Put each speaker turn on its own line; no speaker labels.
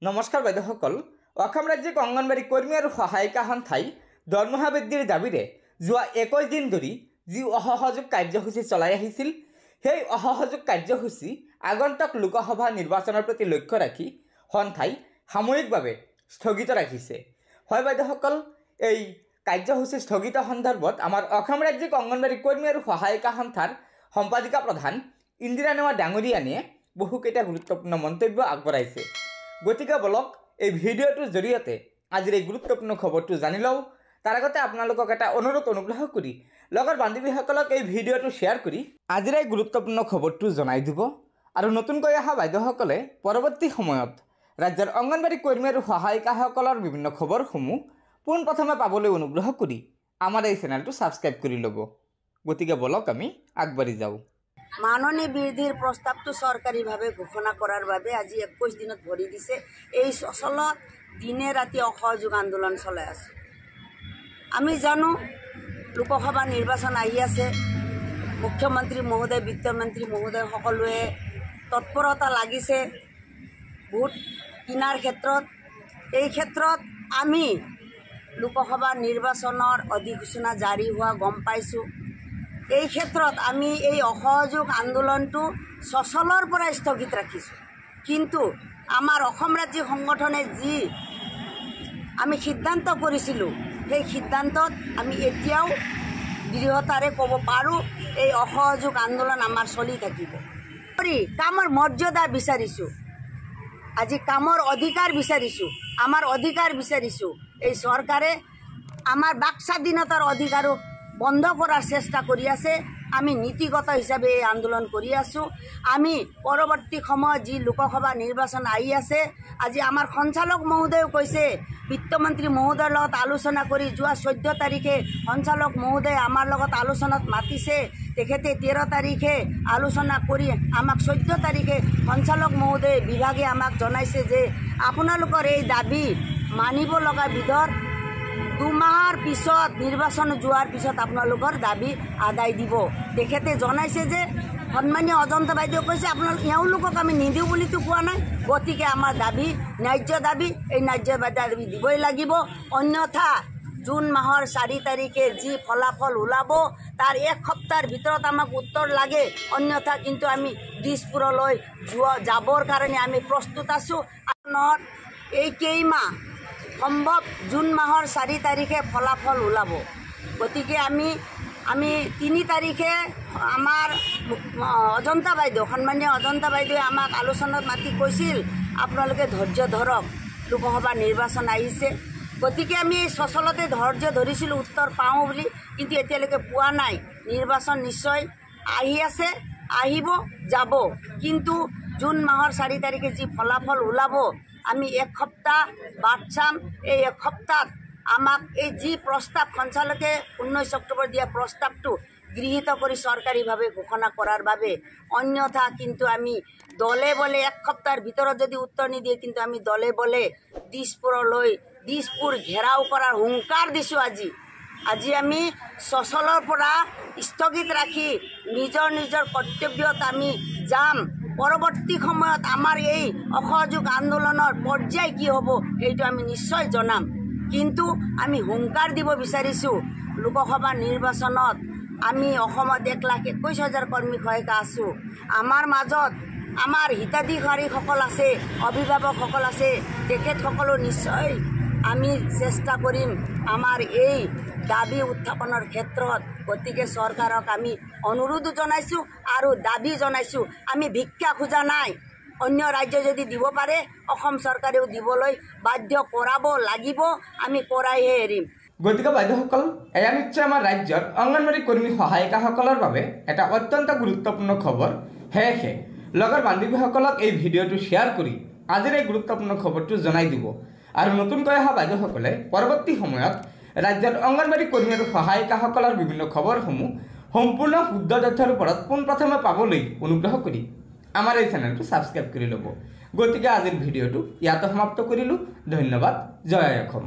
নমস্কাৰ বাইদেউসকল অসম ৰাজ্যিক অংগনবাড়ী কৰ্মী আৰু সহায়িকা সন্থাই দৰমহা বৃদ্ধিৰ দাবীৰে যোৱা 21 দিন ধৰি যি অসহযোগ কাৰ্যসূচী চলাই আহিছিল সেই অসহযোগ কাৰ্যসূচী আগন্তুক লোকসভা নিৰ্বাচনৰ প্ৰতি লক্ষ্য ৰাখি সন্থাই সাময়িকভাৱে স্থগিত ৰাখিছে। হয় বাইদেউসকল, এই কাৰ্যসূচী স্থগিত সন্দৰ্ভত আমাৰ অসম ৰাজ্যিক অংগনবাড়ী কৰ্মী আৰু সহায়িকা সন্থাৰ সম্পাদিকা প্ৰধান ইন্দিৰা নেওয়া ডাঙৰীয়ানীয়ে বহুকেইটা গুৰুত্বপূৰ্ণ মন্তব্য আগবঢ়াইছে। গতিকে বলক এই ভিডিঅ'টোৰ জৰিয়তে আজিৰ এই গুৰুত্বপূৰ্ণ খবৰটো জানি লওঁ। তাৰ আগতে আপোনালোকক এটা অনুগ্ৰহ কৰি লগৰ বান্ধৱীসকলক এই ভিডিঅ'টো শ্বেয়াৰ কৰি আজিৰ এই গুৰুত্বপূৰ্ণ খবৰটো জনাই দিব। আৰু নতুনকৈ অহা বাইদেউসকলে পৰৱৰ্তী সময়ত ৰাজ্যৰ অংগনবাড়ী কৰ্মী আৰু সহায়িকাসকলৰ বিভিন্ন খবৰসমূহ পোনপ্ৰথমে পাবলৈ অনুগ্ৰহ কৰি আমাৰ এই চেনেলটো ছাবস্ক্ৰাইব কৰি ল'ব। গতিকে বলক আমি আগবাঢ়ি যাওঁ।
মাননী বৃদ্ধিৰ প্ৰস্তাৱটো চৰকাৰীভাৱে ঘোষণা কৰাৰ বাবে আজি 21 দিনত ভৰি দিছে। এই চলত দিনে ৰাতি অসহযোগ আন্দোলন চলাই আছে। আমি জানো লোকসভা নিৰ্বাচন আহি আছে। মুখ্যমন্ত্ৰী মহোদয়, বিত্তমন্ত্ৰী মহোদয় সকলোৱে তৎপৰতা লাগিছে ভোট কিনাৰ ক্ষেত্ৰত। এই ক্ষেত্ৰত আমি লোকসভা নিৰ্বাচনৰ অধিসূচনা জাৰি হোৱা গম পাইছোঁ। এই ক্ষেত্ৰত আমি এই অসহযোগ আন্দোলনটো সচলৰ পৰা স্থগিত ৰাখিছোঁ। কিন্তু আমাৰ অসম ৰাজ্যিক সংগঠনে যি আমি সিদ্ধান্ত কৰিছিলোঁ সেই সিদ্ধান্তত আমি এতিয়াও দৃঢ়তাৰে ক'ব পাৰোঁ এই অসহযোগ আন্দোলন আমাৰ চলি থাকিব। কামৰ মৰ্যাদা বিচাৰিছোঁ, আজি কামৰ অধিকাৰ বিচাৰিছোঁ, আমাৰ অধিকাৰ বিচাৰিছোঁ। এই চৰকাৰে আমাৰ বাক স্বাধীনতাৰ অধিকাৰো বন্ধ কৰাৰ চেষ্টা কৰি আছে। আমি নীতিগত হিচাপে এই আন্দোলন কৰি আছোঁ। আমি পৰৱৰ্তী সময়ত যি লোকসভা নিৰ্বাচন আহি আছে, আজি আমাৰ সঞ্চালক মহোদয়েও কৈছে, বিত্তমন্ত্ৰী মহোদয়ৰ লগত আলোচনা কৰি যোৱা 14 তাৰিখে সঞ্চালক মহোদয়ে আমাৰ লগত আলোচনাত মাতিছে। তেখেতে 13 তাৰিখে আলোচনা কৰি আমাক 14 তাৰিখে সঞ্চালক মহোদয়ে বিভাগে আমাক জনাইছে যে আপোনালোকৰ এই দাবী মানিব লগা বিধৰ 2 মাহৰ পিছত নিৰ্বাচন যোৱাৰ পিছত আপোনালোকৰ দাবী আদায় দিব। তেখেতে জনাইছে যে সন্মানীয় অজন্তা বাইদেউ কৈছে এওঁলোকক আমি নিদিওঁ বুলিতো কোৱা নাই। গতিকে আমাৰ দাবী ন্যায্য দাবী, এই ন্যায্য দাবী দিবই লাগিব। অন্যথা জুন মাহৰ 4 তাৰিখে যি ফলাফল ওলাব তাৰ 1 সপ্তাহৰ ভিতৰত আমাক উত্তৰ লাগে। অন্যথা কিন্তু আমি দিছপুৰলৈ যাবৰ কাৰণে আমি প্ৰস্তুত আছোঁ। এই কেইমাহ সম্ভৱ জুন মাহৰ 4 তাৰিখে ফলাফল ওলাব। গতিকে আমি 3 তাৰিখে আমাৰ অজন্তা বাইদেউ, সন্মানীয় অজন্তা বাইদেৱে আমাক আলোচনাত মাতি কৈছিল আপোনালোকে ধৈৰ্য ধৰক, লোকসভা নিৰ্বাচন আহিছে। গতিকে আমি এই সচলতে ধৈৰ্য ধৰিছিলোঁ উত্তৰ পাওঁ বুলি, কিন্তু এতিয়ালৈকে পোৱা নাই। নিৰ্বাচন নিশ্চয় আহি আছে, আহিব যাব। কিন্তু জুন মাহৰ 4 তাৰিখে যি ফলাফল ওলাব আমি 1 সপ্তাহ বাট চাম। এই 1 সপ্তাহত আমাক এই যি প্ৰস্তাৱ সঞ্চালকে 19 অক্টোবৰ দিয়া প্ৰস্তাৱটো গৃহীত কৰি চৰকাৰীভাৱে ঘোষণা কৰাৰ বাবে। অন্যথা কিন্তু আমি দলে বলে 1 সপ্তাহৰ ভিতৰত যদি উত্তৰ নিদিয়ে কিন্তু আমি দলে বলে দিছপুৰ ঘেৰাও কৰাৰ হুংকাৰ দিছোঁ। আজি আমি সচলৰ পৰা স্থগিত ৰাখি নিজৰ কৰ্তব্যত আমি যাম। পৰৱৰ্তী সময়ত আমাৰ এই অসহযোগ আন্দোলনৰ পৰ্যায় কি হ'ব সেইটো আমি নিশ্চয় জনাম। কিন্তু আমি হুংকাৰ দিব বিচাৰিছোঁ লোকসভা নিৰ্বাচনত আমি অসমত 1,21,000 কৰ্মী সহায়িকা আছোঁ। আমাৰ মাজত আমাৰ হিতাধিকাৰীসকল আছে, অভিভাৱকসকল আছে, তেখেতসকলো নিশ্চয় আমি চেষ্টা কৰিম আমাৰ এই দাবী উত্থাপনৰ ক্ষেত্ৰত। গতিকে চৰকাৰক আমি অনুৰোধ জনাইছোঁ আৰু দাবী জনাইছোঁ। আমি ভিক্ষা খোজা নাই। অন্য ৰাজ্য যদি দিব পাৰে অসম চৰকাৰেও দিবলৈ বাধ্য কৰাব লাগিব, আমি কৰাইহে এৰিম।
গতিকে বাইদেউসকল, এয়া নিশ্চয় আমাৰ ৰাজ্যৰ অংগনবাড়ী কৰ্মী সহায়িকাসকলৰ বাবে এটা অত্যন্ত গুৰুত্বপূৰ্ণ খবৰ। সেয়েহে লগৰ বান্ধৱীসকলক এই ভিডিঅ'টো শ্বেয়াৰ কৰি আজিৰ এই গুৰুত্বপূৰ্ণ খবৰটো জনাই দিব। আৰু নতুনকৈ অহা বাইদেউসকলে পৰৱৰ্তী সময়ত ৰাজ্যৰ অংগনবাড়ী কৰ্মী আৰু সহায়িকাসকলৰ বিভিন্ন খবৰসমূহ সম্পূৰ্ণ শুদ্ধ তথ্যৰ ওপৰত পোনপ্ৰথমে পাবলৈ অনুগ্ৰহ কৰি আমাৰ এই চেনেলটো ছাবস্ক্ৰাইব কৰি ল'ব। গতিকে আজিৰ ভিডিঅ'টো ইয়াতে সমাপ্ত কৰিলোঁ। ধন্যবাদ। জয় অসম।